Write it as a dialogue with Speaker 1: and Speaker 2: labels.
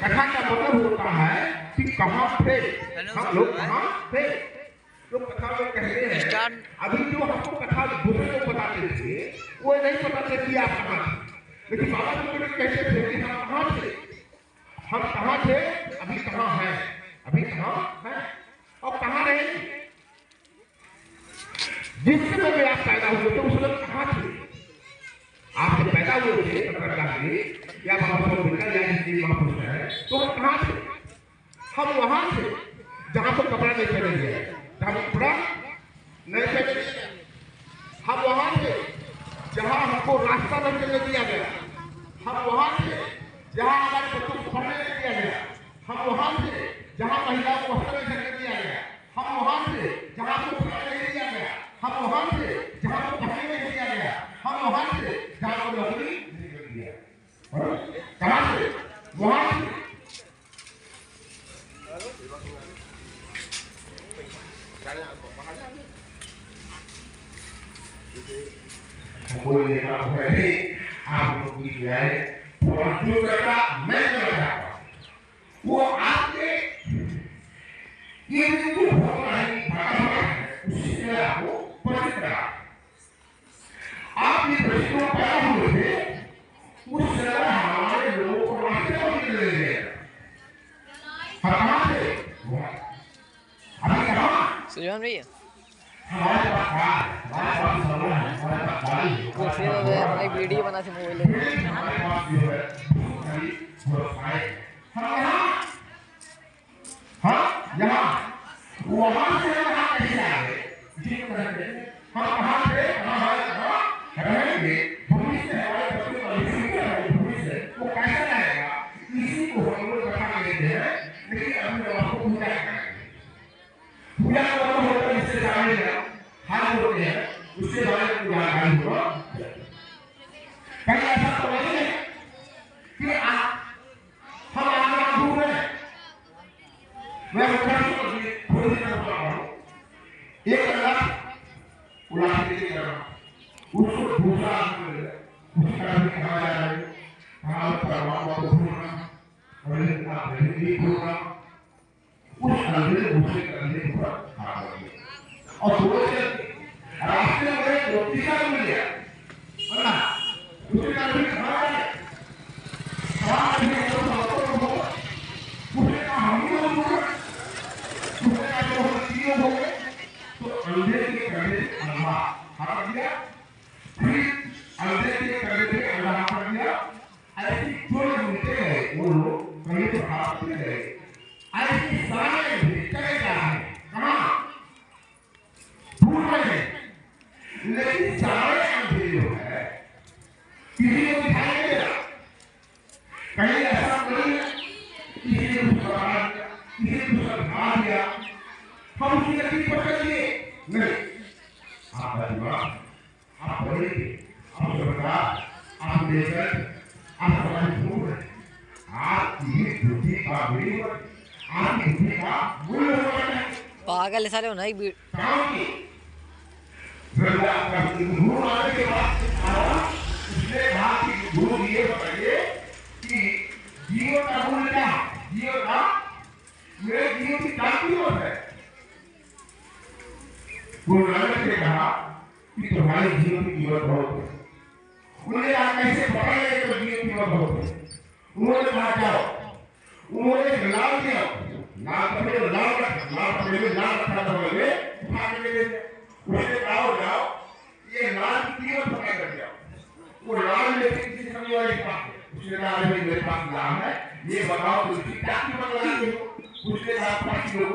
Speaker 1: कथा का मतलब होता है कि कहाँ थे हम लोग, कहाँ थे। तो कथा में कहते हैं, अभी जो हमको कथा दूसरे को बताते थे वो नहीं बताते कि आप कहाँ थे, लेकिन बाबा जी कहते थे कि हम कहाँ थे, हम कहाँ थे, अभी कहाँ हैं, अभी कहाँ हैं और कहाँ रहेंगे। जिस समय में आप पैदा हुए थे उस समय कहाँ थे, आप जब पैदा हुए थे या बाबा महापुरुष है तो हम कहाँ थे, हम वहां थे जहां पर कपड़ा नहीं पहने गया, जहां कपड़ा नहीं पहने गया, हम वहां थे जहां हमको रास्ता नहीं चलने दिया गया, हम वहां थे जहां हमारे बच्चों को पढ़ने नहीं दिया गया, हम वहां थे जहां महिलाओं को वस्त्र नहीं करने दिया गया, हम वहां थे जहां को पढ़ने नहीं दिया गया, हम वहां थे जहां को पढ़ने नहीं दिया गया, हम वहां थे जहां को नौकरी नहीं दिया, कहां से वहां से। कोई आप लोग की जो है जो करता मैं करता वो आपके ये जो होता है उससे आपको परिचित करा। आप ये प्रश्नों पैदा हुए थे उस समय हमारे लोगों को रास्ते पर मिल रहे थे, कहाँ थे अभी कहाँ
Speaker 2: सुजान भैया
Speaker 1: हमारे पास
Speaker 2: एक वीडियो बना थी मोबाइल में।
Speaker 1: वहां से यहाँ कैसे आ गए, हम कहाँ थे, कहाँ रहेंगे, भविष्य हमारे बच्चों का भविष्य वो कैसा रहेगा, इसी को हम लोग बता देते हैं। लेकिन अभी आपको पूजा करेंगे, पूजा का मतलब होता है इससे जाने हाथ होते हैं उसके बारे में जानकारी हो। कहीं ऐसा तो नहीं है कि हम आगे दूर हैं। मैं थोड़ी देर बता रहा हूँ, एक उलाटी कर रहा हूँ उसको दूसरा उसका भी कहा जा रहा है कहा परमात्मा को भूलना और नहीं भूलना उस अंधेरे दूसरे कंधे पर खड़ा हो गया और थोड़े से रास्ते में रोटी का मिल गया ना दूसरे कंधे खड़ा है खड़ा नहीं हो तो दूसरे का हम ही हो गए, दूसरे का जो तीनों हो गए तो अंधे के कंधे अंधा हटा दिया, फिर अंधे के कंधे पे अंधा हटा दिया। ऐसी जो मिलते गए वो लोग कहीं तो हाथ गए, ऐसी सारे चले जा रहे कहाँ भूल रहे, लेकिन सारे अंधे जो है किसी को दिखाई नहीं दे रहा। कहीं ऐसा नहीं है किसी ने मुस्कुरा दिया, किसी ने मुस्कुरा दिया, हम उसकी तकलीफ पकड़ लिए नहीं। आप परिवार आप पढ़ेंगे, आप सरकार आप लेकर आप समाज घूम रहे, आपकी बुद्धि का आपकी बुद्धि का मूल्य होना है।
Speaker 2: पागल सारे हो ना एक
Speaker 1: काम की गुरु आने के बाद उसने कहा कि गुरु ये बताइए कि जीवन का मूल्य क्या, जीवन का मेरे जीवन की क्रांति है। गुरु नानक ने कहा कि तुम्हारे जीवन की कीमत बहुत है। उन्होंने कहा कैसे पढ़ाएंगे तो जीवन की कीमत बहुत है। उन्होंने कहा जाओ, उन्होंने लाल दिया, लाल कपड़े लाल रखा था बोले उठा के ले गए, उसने कहा जाओ ये लाल की कीमत पता कर जाओ। वो लाल लेके किसी समय वाले पास उसने कहा मेरे पास लाल है, ये बताओ तो इसकी क्या कीमत लगाएंगे। उसने कहा 5 किलो